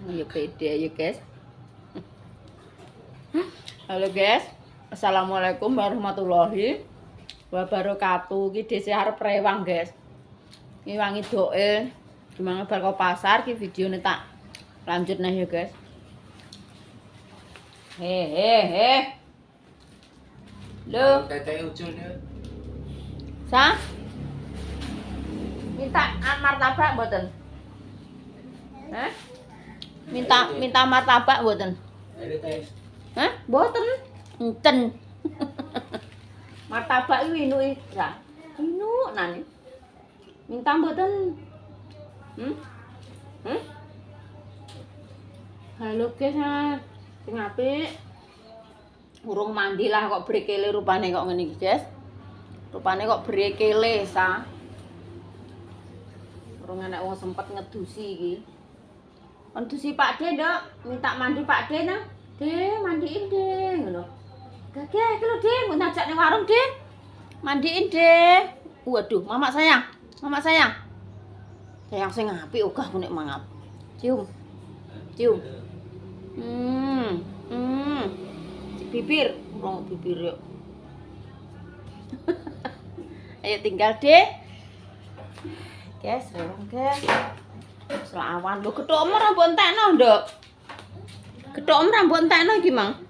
Ya pede ya guys. Halo guys, assalamualaikum warahmatullahi wabarakatuh. Ki dese arep rewang guys. Ini wangi doe. Gimana bar kok pasar ki videone tak lanjut nah ya guys. He. Lo. Teteh uculnya. Sa? Minta martabak mboten? Hah? Minta martabak mboten? Ada teh. Hah? Mboten. Enten. Martabak iki inu ya. Inu nani. Minta mboten? Halo guys, sing apik. Urung mandi lah kok brekele rupane kok ngene iki, guys. Rupane kok brekele sa. Urung enek wong sempet ngedusi iki. Ngedusi Pak De, Nduk. Minta mandi Pak De nah. De, mandiin De, ngono. Gagah iki lho, De, mau ngajak ning warung, De. Mandiin, De. Waduh, Mama sayang. Mama sayang. Sayang sing apik ogah ku nek mangap. Cium. Cium. Bibir, rong bibir yuk. Ayo tinggal deh. Guys, rewang guys. Selawan lho gethokmu ra mbok entekno, Nduk. Gethokmu ra mbok entekno iki, Mang.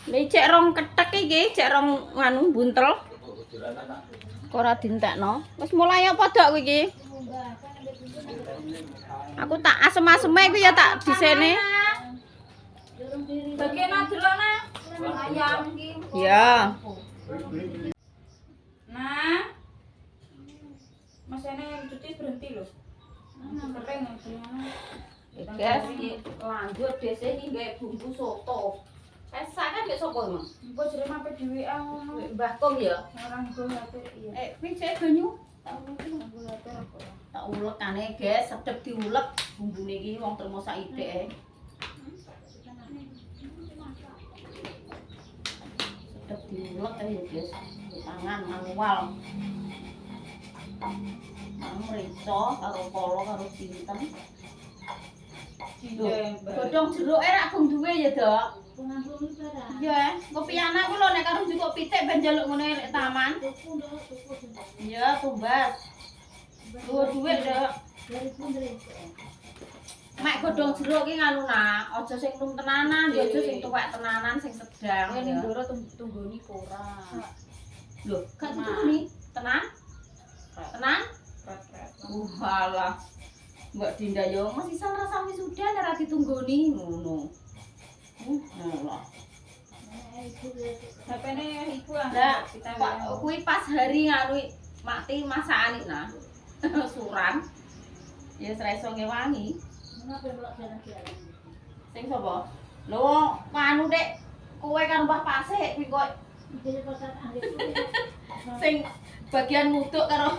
Nek cek rong kethek iki, cek rong nganu buntel. Kok ora dientekno? Wis mulai apa dok kowe iki? Aku tak asem-aseme iku ya tak disene. Bagian adelone ayam iki. Ya. Nah. Mas ene cuci berhenti loh. Kering gimana? Guys, lanjut dese iki nggae bumbu soto. Esake mbek sapa, Mang? Engko jere mape dhewe ngono. Mbah Kong ya. Orang go hati iya. Kuwi cek banyu. Aku hati apa? Tak ulekane, guys, sedep diulek bumbune iki wong termo sak ideke. Sedep diulek ya, guys. Tangan manual. Mrica karo kolo karo sinten. Godhong jeruke rak gum duwe ya, Dok. Iya, kopi anak ku lho nek karo njukuk pitik ben njaluk ngene nek taman. Iya, tumbas. Duwe-duwe, Dok. Mek godhong jeruk ki nganu nak, aja sing tum tenanan, ya aja sing tuwek tenanan sing sedang. Ning ndoro tunggoni ora. Lho, gak tunggoni, tenan? Tenan? Walah. Mbak Dinda yo masih sang rasa wisuda nek ra ditunggoni ngono. Ngono. HP-ne ibu Lah, kuwi pas hari nganu mati masakan iki nah. Suran. Ya wis ra iso ngewangi. Sing sapa? Lho, anu Dek, kowe kan Mbah Pasik kuwi kok sing bagian nguduk karo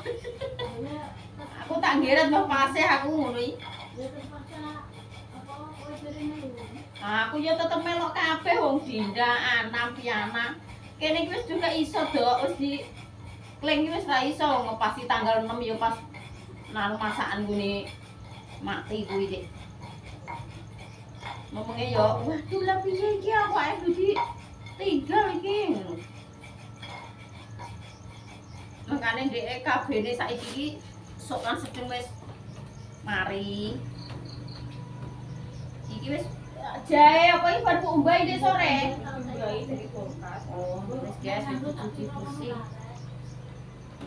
aku tak ngeret Mbah Pasik aku ngono iki. Aku ya tetep melok kabeh wong Dinda, Anam, Piana. Kene iki wis juga iso, Dok. Wis di kling iki wis ra iso ngepasi tanggal 6 ya pas nang masakan gune mati kuwi, Dik. Ngomongnya ya, waduh lah piye iki aku ae di tinggal iki. Makane ndek kabene saiki iki sok kan sedeng wis mari. Iki wis jahe apa iki bar umbai ndek sore. Umbai dari kulkas. Oh, wis guys itu cuci bersih.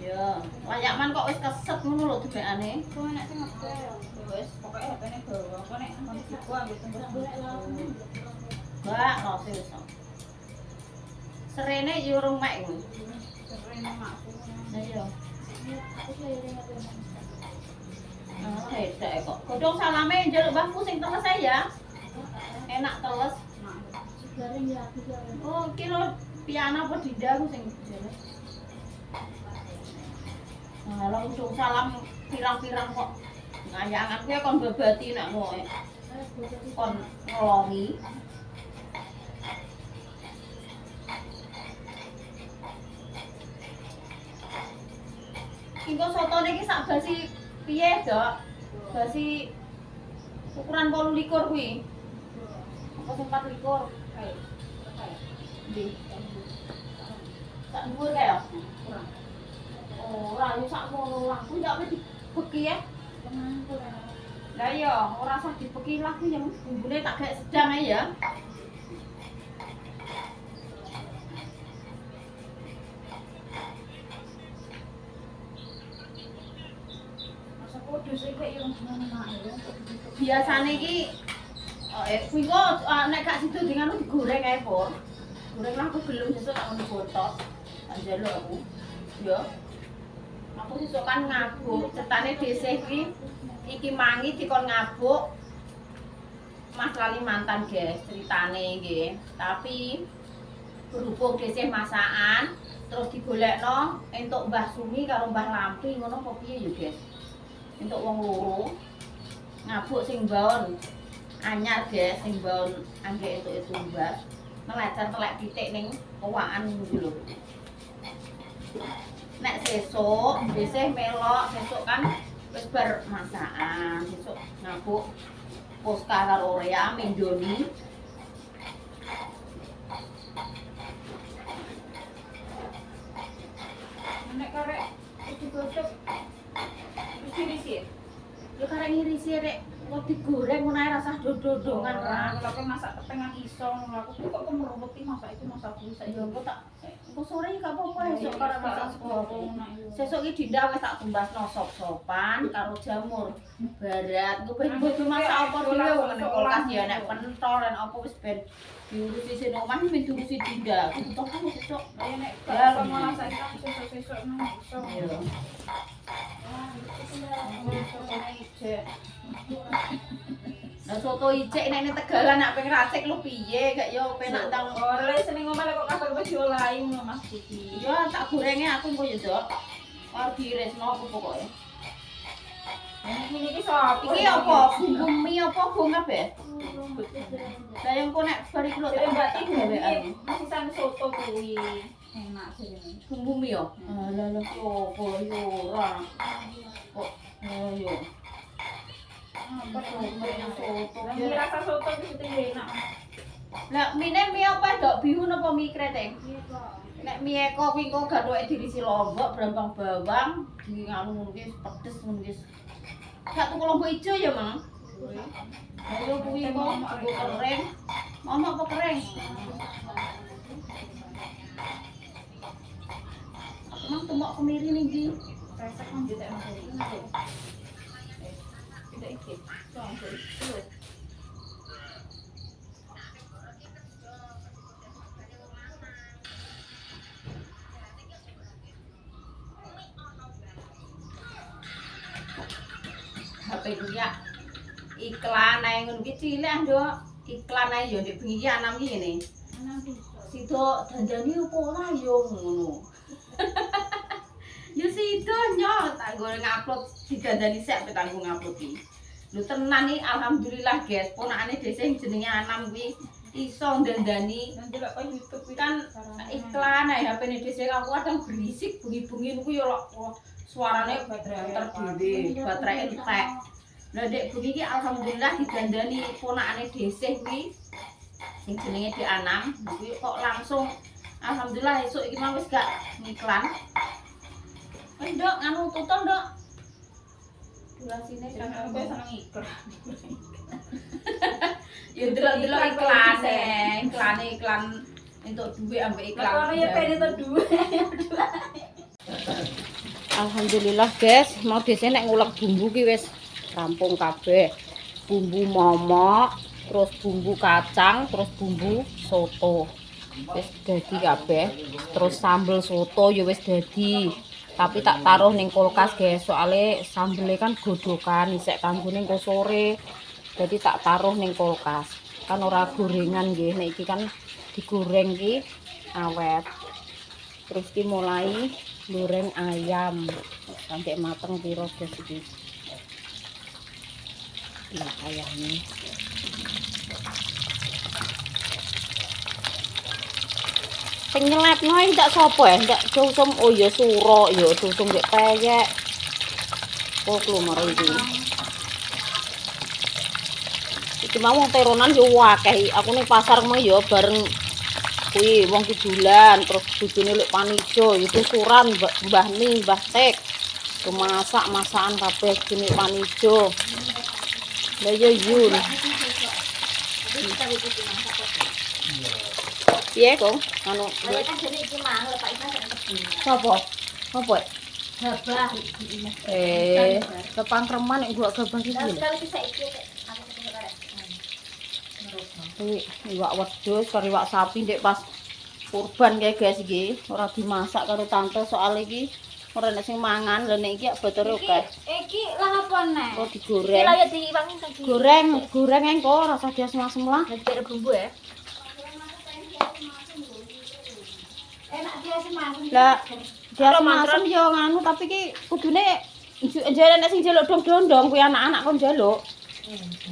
Ya, layaman kok wis keset ngono lho dibekane. Kok enak sing ngepel. Wis pokoke HP-ne bawa. Kok nek kondisi gua ambil tembus golek lamu. Mbak, lho wis. Serene yo urung mek ngono. Serene makku. Lah iya. Aku keliling apa Nah, hedak kok. Godhong salame njaluk mbahku sing teles ae ya. Enak teles. Garing ya aku garing. Oh, kilo Piana apa Dinda aku sing jelas. Nah, langsung salam pirang-pirang kok. Ngayangan kuwi kon babati nek ngoe. Kon ngelongi. Engko sotone iki sak basi piye, Dok? Basi ukuran 28 kuwi. Apa sing 24? Kayak. Ndi? Sak dhuwur kae ya? Kurang. Ora yo sak ngono lah. Kuwi ndak wis dibeki ya. Teman kurang. Lah iya, ora usah dibeki lah kuwi yang bumbune tak gawe sedang ae ya. Masa kudu sih kayak yang gimana ya. Biasane iki kuwi kok nek gak sido dengan digoreng ae, Pur. Goreng lah aku gelem sesuk tak ngono botok. Tak njaluk aku. Yo. Aku sesuk kan ngabuk, cetane dhisik kuwi iki mangi dikon ngabuk. Mas lali mantan, guys, ceritane nggih. Tapi berhubung dhisik masakan terus digolekno entuk Mbah Sumi karo Mbah Lampi ngono apa piye yo, guys. Entuk wong loro. Ngabuk sing baon anyar, guys, sing baon anggek itu Mbah. Melajar telek titik ning owakan niku lho. Nek sesuk dhisik melok, sesuk kan wis bar masakan, sesuk ngabuk Poska karo Rea Mendoni. Nek karek digodhog wis dirisik. Yo karek ngirisi rek kok digoreng ngono ae rasah dododongan ra. Kalau aku masak kepengan iso ngono aku kok kemerupeti masak itu masak bisa Yo engko tak engko sore gak apa-apa esuk Iya, karek tak masak sepuluh. sego. Sesuk iki Dinda wis tak tumbasno sop-sopan karo jamur barat. Engko ben bodo masak apa dhewe wong ning kulkas ya nek pentol lan apa wis ben diurusi sing omah men diurusi Dinda. Untung kan sesuk. Ayo nek Ya, kalau mau masak ikan sesuk-sesuk nang iso. Yo. Lah soto icek nek ning Tegalan nak pengen racik lu piye gak yo penak tang. Ora seneng ngomong kok kabar wis diolahi ngono Mas Diki. Yo tak gorenge aku engko yo, Dok. Karo diresno aku pokoke. Ini iki sapa? Iki apa? Bumbu mie apa bung kabeh? Lah yang kok nek bar iku lho Jadi tak Mbak tak Titi gawean. masih san soto kuwi. Enak sih. Bumbu mie yo. Lah lah yo kok yo ora. Kok yo. Apa tuh? Soto. Yang rasa soto itu enak. Lah mine mie apa, Dok? Bihun apa mie kreteng? Nek mie eko kuwi kok gathuke dirisi lombok, brambang bawang, di nganu ngono ki pedes ngono ki. Gak tuku lombok ijo ya, Mang? Ayo kuwi kok nggo kering. Ono apa kering? Mang temok kemiri nih di. Resep nang jete Mas Diki. Tidak iki. Soal itu. HP dia iklan ae ngono ki cilik, Nduk. Iklan ae yo ndek bengi iki anam iki ngene. Sido dandani opo ora yo ngono. Ya sido nyok tak goreng upload didandani sik pe tanggung upload iki. Lho tenan iki alhamdulillah, guys. Ponakane dhewe sing jenenge Anam kuwi iso ndandani Nanti lek kok YouTube iki kan iklan ae HP-ne dhewe aku kadang berisik bengi-bengi niku yo suarane terdiri baterai entek. Lah dek bengi iki alhamdulillah didandani ponakane Desih kuwi sing jenenge Dik Anam. Kuwi kok langsung alhamdulillah esuk iki mah wis gak ngiklan. Wis Nduk nganu tuton, Nduk. Durasine kan kan aku seneng iklan. ya delok-delok iklan entuk duit ambek iklan. Lah ya pede to duwe. Alhamdulillah, guys, mau dhisik nek ngulek bumbu ki wis rampung kabeh. Bumbu momok, terus bumbu kacang, terus bumbu soto. Wis dadi kabeh. Terus sambel soto ya wis dadi. Tapi tak taruh ning kulkas, guys, soalnya sambele kan godokan isek kanggone engko sore. Jadi tak taruh ning kulkas. Kan ora gorengan nggih, nek iki kan digoreng ki awet. Terus ki mulai goreng ayam sampai mateng piro guys iki. Nah, ayamnya. Sing nyelepno iki ndak sapa ya? Ndak susum oh ya suro ya susum gek peyek. Kok lu mari iki. Iki mau wong teronan yo akeh. Aku ning pasar kemang yo bareng kuwi wong kidulan terus bojone lek panijo itu suran Mbah Ning, Mbah Tek. Masakan kabeh jenis panijo. Lah yo yun. Piye kok? Anu, kan jane iki mang lek Pak Iman sak tebing. sapa? Apa? Gabah. Kepangkreman nek gua gabah iki. Sekali iki saiki aku ketemu karek. Iwak wedhus karo iwak sapi ndek pas kurban kae guys iki ora dimasak karo tante soal iki ora nek sing mangan lha nek iki botore akeh. Iki lah apa neh? Oh digoreng. Lah ya diwangi tadi. Goreng engko rasa diasem-asem lah. Nanti ada bumbu ya. Enak dia semangat. Lah diasem-asem yo nganu tapi ki kudune jare nek sing njaluk dong-dong kuwi anak-anak kon njaluk.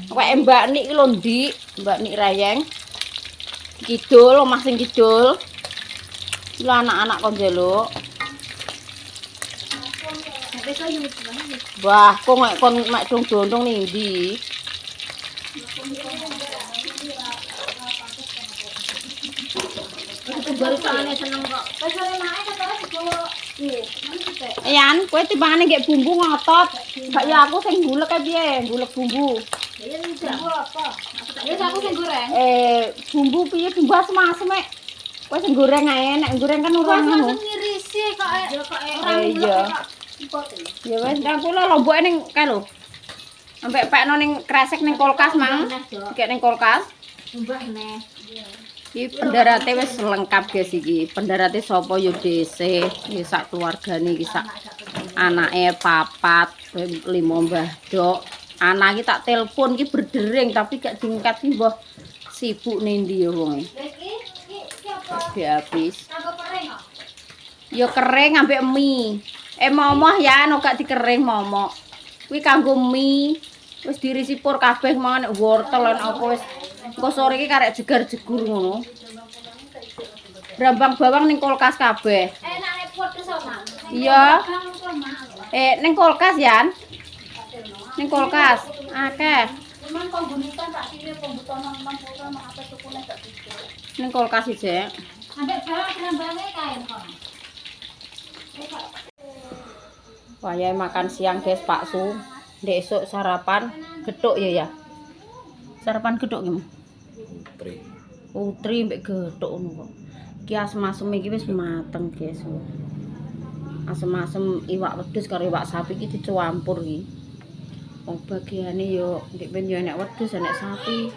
Kayak Mbak Nik ki lho Ndik, Mbak Nik Rayeng. Kidul, omah sing kidul. Lho anak-anak kon njaluk. Wah, kok nek kon mek dong-dong ning ndi? Baru soalnya seneng kok. Pas sore naik katanya dibawa. Yan, kowe timbangane nggih bumbu ngotot. Gak ya aku sing gulek kae piye? Gulek bumbu. Ya bumbu apa? Ya aku sing goreng. Bumbu piye bumbu asem-asem mek. Kowe sing goreng ae, nek goreng kan ora ngono. Ngirisi kok Iya. Ya wis, nang kula lomboke ning kae lho. Sampai pekno ning kresek ning kulkas mang. Dikek ning kulkas. Mbah neh. Iki pendarate wis lengkap guys iki. Pendarate sapa yo DC, ya sak keluargane iki sak anake papat, 5 Mbah Dok. Anak iki tak telepon iki berdering tapi gak diangkat iki mbah sibuk ning ndi yo wong e. Iki apa? Habis. Kanggo kering kok. Yo kering ambek mie. Momoh ya nek gak dikering momok. Kuwi kanggo mie. Wis dirisi pur kabeh mangan wortel lan apa wis. Engko sore iki karek jegar-jegur ngono. Brambang bawang ning kulkas kabeh. Enak nek podo sama. Iya. Ning kulkas Yan. Ning kulkas. Akeh. Cuman konggunitan tak kira pembutonan 60 mak apa tukune gak bisa. Ning kulkas iki. Ambek bawang brambange kae kok. Wayahe makan siang guys Pak Su. Ndek esuk sarapan gethuk ya. Sarapan gethuk ki. Putri mbek gethuk ngono kok. Iki asem-asem iki wis mateng guys. Asem-asem iwak wedhus karo iwak sapi iki dicampur iki. Wong bagiane yo ndek ben yo enek wedhus enek sapi.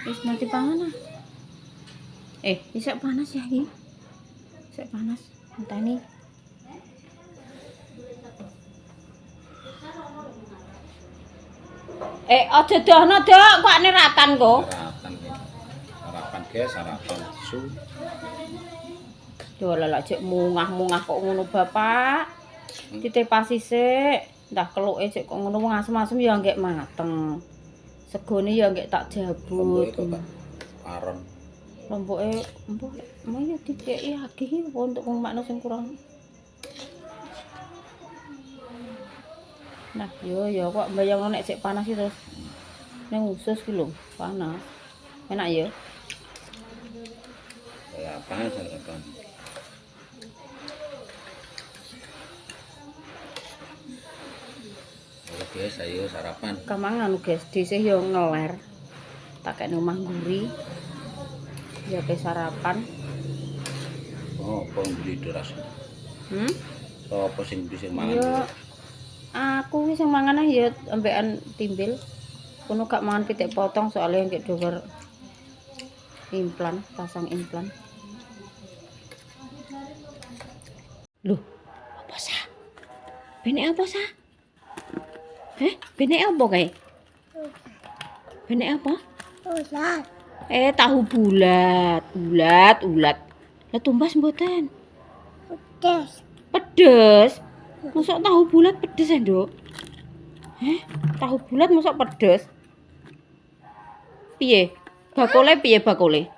Wis nanti pangan ah. Isek panas ya iki. Isek panas. Enteni. Aja dohno, Dok. Kok ane ratan kok. Sarapan guys, sarapan su. Yo lelak cek mungah-mungah kok ngono, Bapak. Ditepasi sik. Ndah keluke cek kok ngono wong asem-asem ya nggek mateng. Segone ya nggek tak jabut. Aron. Lomboke empuh mau ya dikeki akeh untuk makna sing kurang. Nah, yo kok bayangno nek sik panas iki terus ning usus ki lho, panas. Enak ya? Sarapan. Oke, saya sarapan. Kamangan guys, dhisik yo ngeler. Tak kene omah nguri. Ya ke sarapan. Oh, apa beli deras? So, apa sing bisa mangan? Yo aku wis sing mangan ya ambekan timbil. Kono gak mangan pitik potong soalnya nggih dower implan, pasang implan. Loh, apa sah? Benek apa sah? Benek apa kae? Benek apa? Ulat. Tahu bulat. Ulat. Lah tumbas mboten? Pedes. Mosok tahu bulat pedes ya, Nduk? Tahu bulat mosok pedes? Piye? Bakule piye bakule?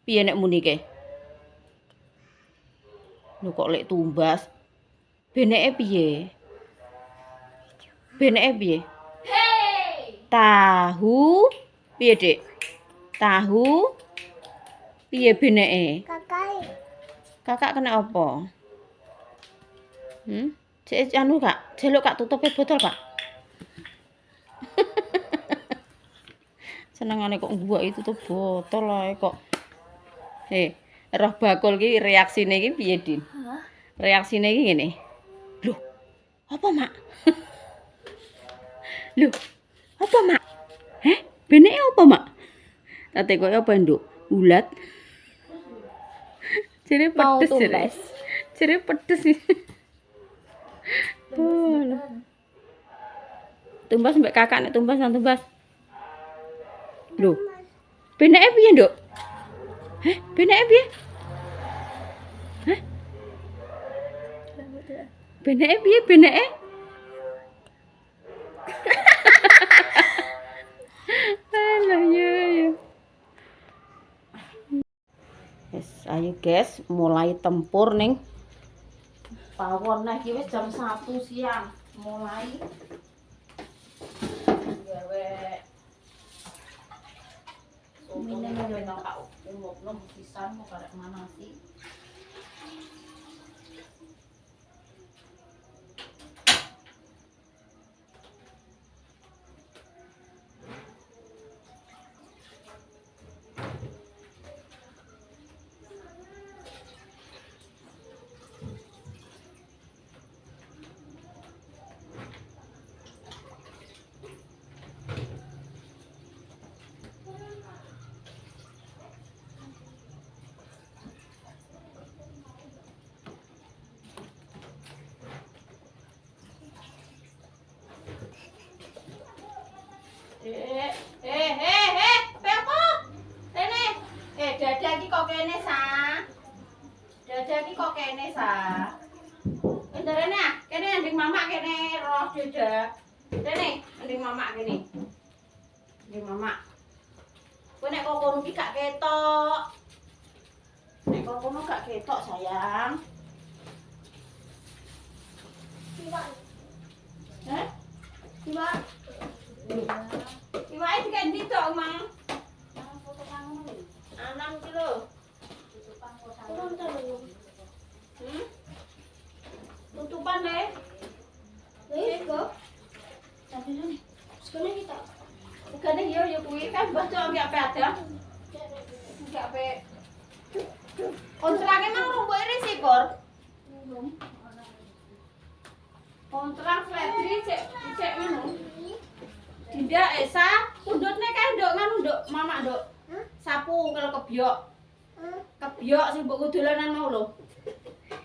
Piye nek muni ke? Lho kok lek tumbas? Beneke piye? Beneke piye? Tahu piye, Dik? Tahu piye beneke? Kakak kena apa? Cek anu Kak, jeluk Kak tutupe botol Kak. Senengane kok gua itu tuh botol ae kok. Roh bakul ki reaksine iki piye, Din? Reaksine iki ngene. Loh, apa, Mak? Loh, apa, Mak? Beneke apa, Mak? Tate koyo apa, Nduk? Ulat. Jere pedes jere. Jere pedes sih. Tumbas mbek kakak nek tumbas nang tumbas. Lho. Beneke piye, Nduk? Beneke piye? Beneke piye beneke? Alah ya. Wes, ayo guys, mulai tempur ning pawon. Nah, iki wis jam 1 siang. Mulai gawe minum nang kak umumno pisan mau karek mana sih? Pepo. Rene. Dada iki kok kene, Sa? Dada iki kok kene, Sa? Rene ah, kene nding mamak kene roh dada. Rene, nding mamak kene. Nding mamak. Kowe nek kok kono iki gak ketok. Nek kok kono gak ketok, sayang. Iwak. Iwak. Iwake diganti tok, Mang. 6 kilo. Tutupan deh. Iko. Sampeyan. Sekone kita. Sekone yo kuwi kan bocok enggak ada. Enggak pe. Kontraknya mang rumbuke risikor. Kontrak flatri cek ngono. Tidak Esa, pundutne kae nduk nganu nduk, mamak nduk. Sapu kalau kebyok. Kebyok sing mbok dolanan mau lho.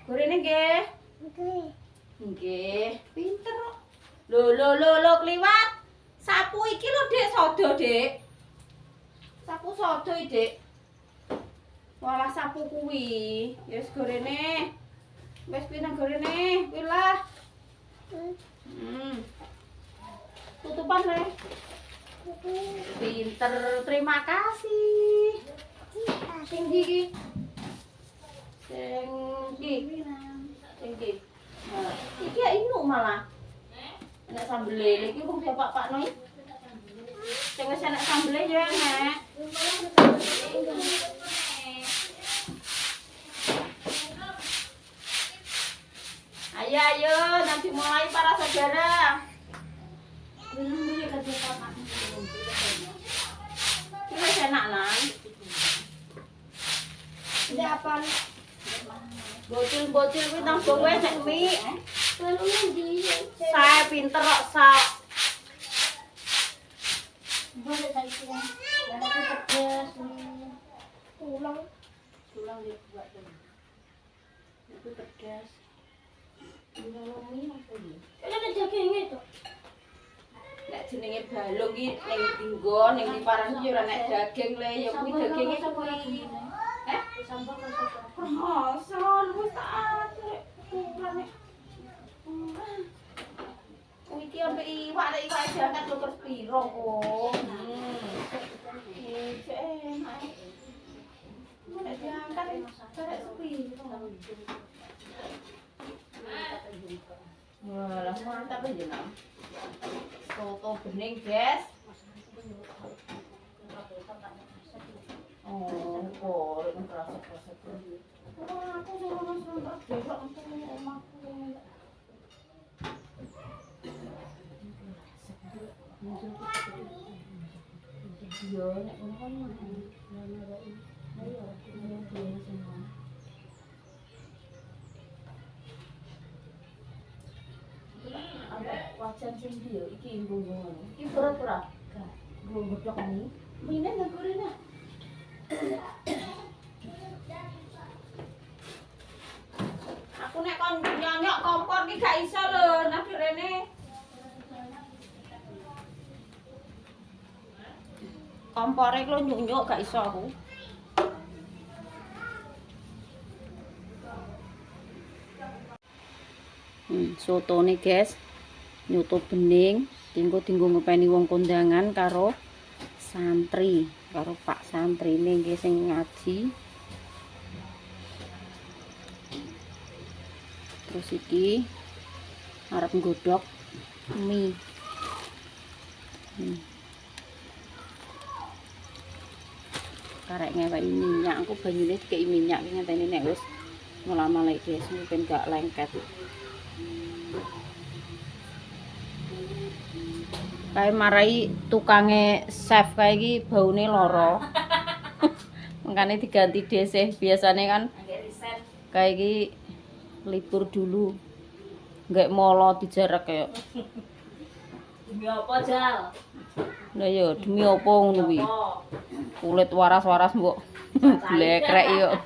Gorene nggih. Nggih, pinter kok. Lho kliwat. Sapu iki lho, Dik, sodo, Dik. Sapu sodo iki, Dik. Walah sapu kuwi. Wis gorene. Wis pinang gorene, kuwi lah. Tutupan deh. Pinter, terima kasih. Sing iki. Nah, iki ya inu malah. Enak sambele iki wong bapak Pak Noi. Sing wis enak sambele ya, Nek. Ayo, nanti mulai para saudara. Ini enak nang. Ini apa? Bocil kuwi nang kowe nek mie. Saya pinter kok sak. Boleh saiki kan. Ada pedes. Tulang dibuat dulu. Itu pedes. Ini apa ini? Ada dagingnya itu. Nek jenenge balung iki ning dinggo ning diparan iki ora nek daging le ya kuwi daginge kuwi. Sambal karo asal wis tak atur ukurane. Kuwi iki ambek iwak nek iwak diangkat lho terus piro kok. Cek enak. Nek diangkat karek sepiro. Wah, mantap aja nang. Soto bening, guys. Oh, korek kerasa-kerasa. Wah, aku suruh besok untuk omahku. Iya, nek ngono kan mah. Ayo, aku semua. Ada wajan sing ndi yo iki nggo-nggo. Iki pura-pura. Nggo godhok ini. Mine nang kurene. Aku nek kon nyonyok kompor ki gak iso lho, nang rene. Kompore klo nyonyok gak iso aku. Sotone guys. Nyoto bening, dinggo ngopeni wong kondangan karo santri, karo Pak santrine nggih sing ngaji. Terus iki arep nggodhok mie. Karek ngeweki minyak, aku banyune dikei minyak iki ngenteni nek wis mulai guys, mungkin gak lengket. Kayak marai tukange chef kayak iki baune loro. Makanya diganti dhisik. Biasanya kan kayak iki libur dulu. Nggak molo dijarak kayak. Demi apa, Jal? Lah ya demi apa ngono kuwi? Kulit waras-waras mbok blekrek yo.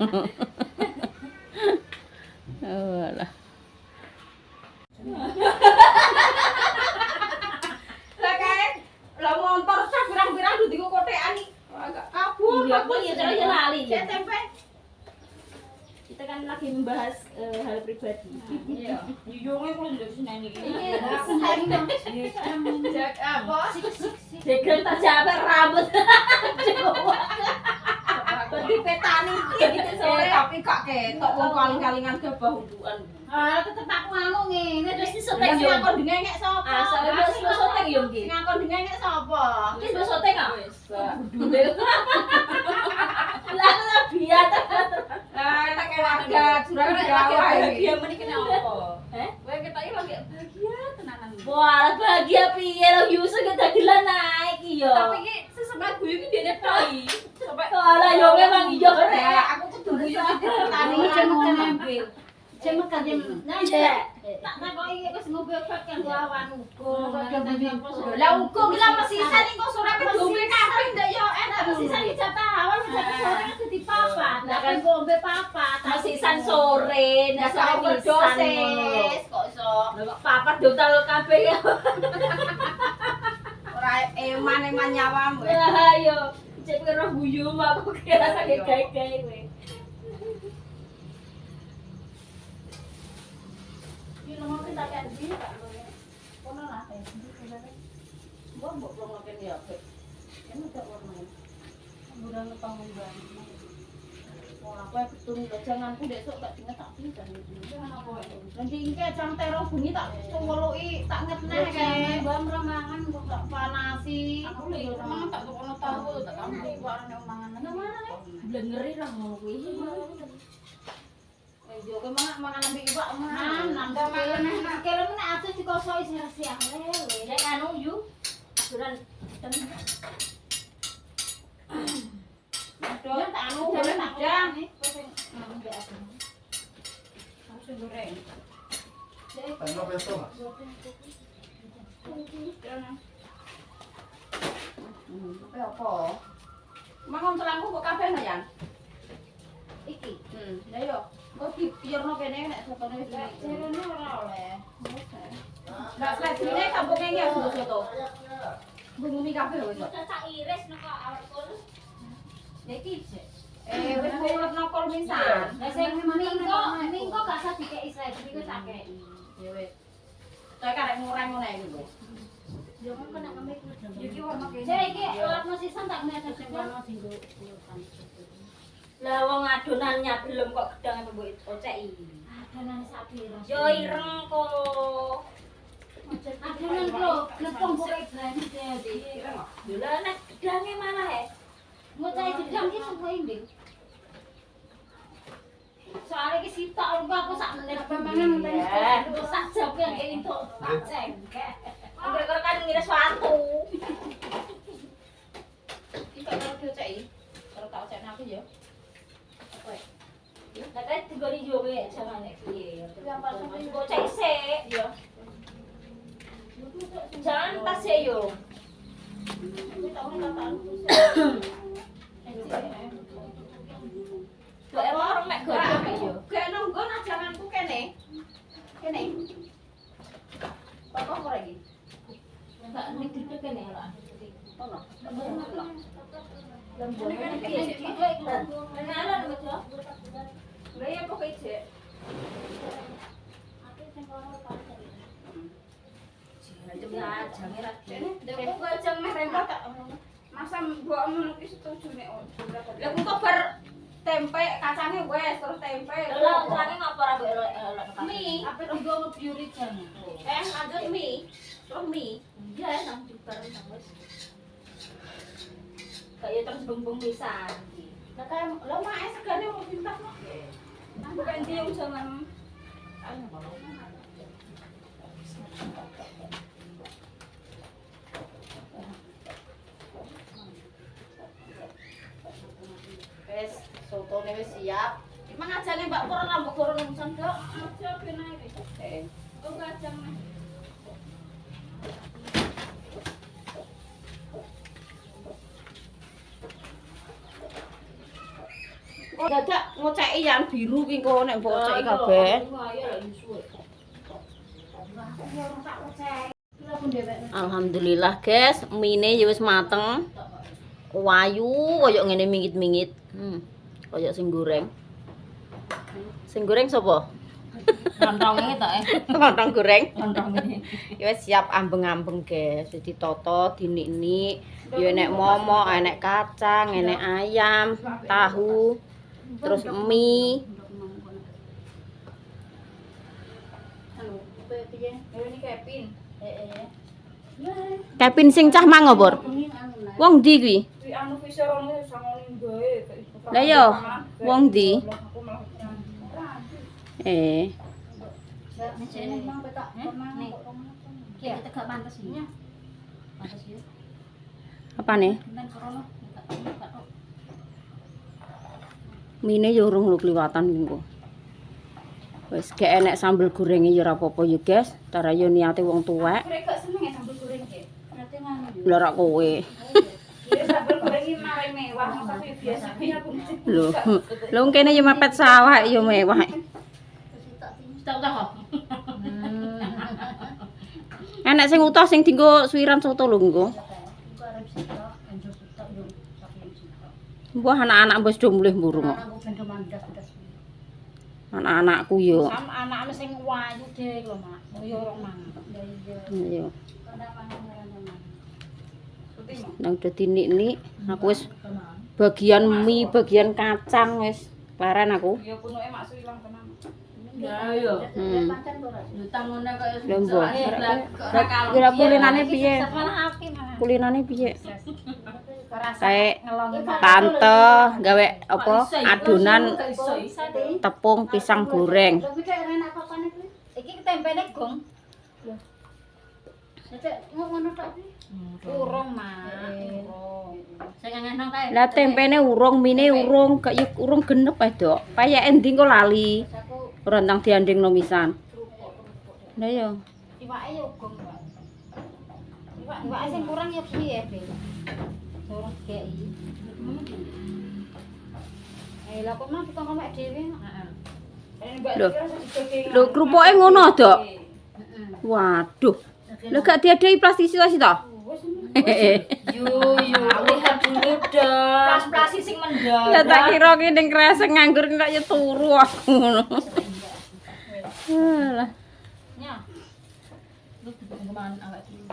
Alah. Lah motor sak pirang-pirang dudu kotekan iki. Agak kabur. Iya, kok ya lali. Cek tempe. Kita kan lagi membahas hal pribadi. Iya. Yuyungnya kalau di sini iki. Cek apa? Degan tak jabar rambut. Berarti petani iki sore. Tapi gak ketok wong kaling-kalingan gebah hundukan. Ah, tetep aku nganu ngene terus Sing disotek yo. ngakon dengek sapa? Ah, soalnya wis sotek yo iki. Sing ngakon dengek sapa? Wis sotek ah. Lah aku biat. Lah enak keluarga jurang Jawa iki. Dia meniki kena apa? Heh? Kowe ketoknya lagi bahagia tenanan. Wah, bahagia piye lo Yusuf gak dagelan naik yo. Tapi iki sesebat guyu iki dene toi. Sampai Lah yo memang iya rek. aku kudu guyu iki tani Tempe. Cemek kan tak takoki wis ngombe obat kan awan uga. lah uga ki lah mesisan iki kok sore ngombe kabeh ndak yo enak Mesisan iki jatah awan jatah sore kan dadi papat. Lah kan ngombe papat. Mesisan sore, nek sore dosis kok iso. Lah papat dotal kabeh ya. Ora eman nyawamu. Lah yo, cek karo guyu aku kira sakit gawe-gawe kowe. Nomor kita kan di Kak. Kono lah teh. Mbok ngoken ya, Pak. Kan udah warna. Udah ngepanggung banget. Ora kowe ketemu janganku besok gak dinget tak pindah. Jangan apa wae. Nanti iki jam tero bunyi tak cowoloki tak ngetneh kae. Mbam remangan kok tak panasi. Aku lho mangan tak kono tahu tak kampi kok arane mangan. Mana blengeri lah ngono kuwi. Yo ke mangan ambek iwak mah. Nambah mangan nek kene nek atus dikosoi siang lewe. Nek anu yu aturan Aduh, tak anu boleh tak jang. Ambek aku. Aku sing goreng. Ano beso, Mas? Apa? Mangan telangku kok kabeh no, Yan? iki. Lah yo, kok dipiyurno kene nek sotone wis Jerone ora oleh. Lah sledine kampung iki ya soto. Bumi kabeh wis. Tak iris nek awak kono. Iki jek. Wis mulut nokol pisan. Lah sing mingko gak usah dikeki slide iki wis akeh. Ya wis. Saya karek ngurang ngono iki lho. Yo mung kena ngambil kudu. Iki warna kene. Jek iki warna sisan tak nek sing warna dinggo puluhan. Lah wong adonannya belum kok gedang mbok oceki. Adonan sak piro? Yo ireng kok. Adonan lho, glepong kok brand iki. Lho lah nek gedange malah he. Ngocahe gedang ki suwe ndi? Soalnya ki sitok aku sak menit pemangan tadi sak jam yang entuk tak cengkek. Gara-gara kan ngiris watu. Kita kalau dioceki. Kalau tak ocekne aku ya. Apa ya? Lah kan digori yo kowe jamane piye. Kok cek sik yo. Jangan tas ya yo. Kok emang orang mek goreng yo. Kayak nonggon ajanganku kene. Kene. Apa kok lagi? Enggak nek duduk kene lah. Ono. Lembone kan iki. Kenalan betul. Lah ya kok ijek. Ya, jangan lagi. Dene kok aja meh tempe tak. Masa mbok ngono ki setuju nek Lah kok bar tempe kacangnya wes terus tempe. Lah jangan ngapa ra elok. Mie. Apa nggo biuri jangan. Lanjut mie. Terus mie. Iya, nang bareng wis. Kayak terus beng-beng pisan iki. Lah kae lho mak segane mau pintas kok. Bukan dia yang jangan. Wes, sotone wis siap. Emang ajane Mbak Pur nambah kurang musan dok. Aja ben ae wis. Oh kacang nih. Dadak ngoceki yang biru ki kok nek mbok oceki kabeh. Alhamdulillah guys, mie ya wis mateng. Wayu koyo ngene mingit-mingit. Koyo sing goreng. Sing goreng sapa? Lontonge tok Lontong goreng. Lontonge. Ya wis siap ambeng-ambeng guys. Jadi toto dinik-nik. Ya enek momok, enek kacang, enek ayam, tahu, terus mie. Ini Kevin. Kevin sing cah mang ngobor. Wong ndi kuwi? Anu fiserone sangone gawe. Lah yo, wong ndi? Kita tegak pantes ya. Pantes ya. Apa nih? Men korono enggak tok. Mine yo urung lho kliwatan engko. Wis gek enek sambel gorenge ya ora apa-apa ya, guys. Tara yo niate wong tuwek. Kowe kok seneng ya sambel goreng ki? Berarti ngono yo. Lha rak kowe. Ya sambel goreng iki mari mewah, masa biasa aku. Lho kene yo mepet sawah yo mewah. Tak kok. Enek sing utuh sing dienggo suwiran soto lho engko. Mbah anak-anak wis do mulih mburung kok. Anak-anakku yo. Sama anakmu sing wayu deh lho, Mak. Yo ora mangan. Iya. Nang udah dinik-nik, aku wis bagian mie, bagian kacang wis leren aku. Ya punuke mak suwilang tenan. Ya yo. Tangone kaya Lha mbah. Kira kulinane piye? Kulinane piye? Kayak tante gawe apa adonan tepung pisang goreng. Iki tempene gong. Ngono tok. Urung, Mak. Sing ngeneng kae. Lah tempene urung, mine urung, gak yo urung genep ae, Dok. Payake endi kok lali. Ora ndang diandingno misan. Lah yo. Iwake yo gong, Pak. Iwak sing kurang ya piye, Be? Ora kei. Lah kok mah kita ngomong dhewe. Lho. Lho krupuke ngono, Dok. Waduh. Lho gak diadai plastisasi to? Yo lihat dulu dah. Plas-plasi sing mendadak. Lah tak kira ki ning kresek nganggur kok ya turu aku ngono. Lah. Nya. Lu kemana awak dulu.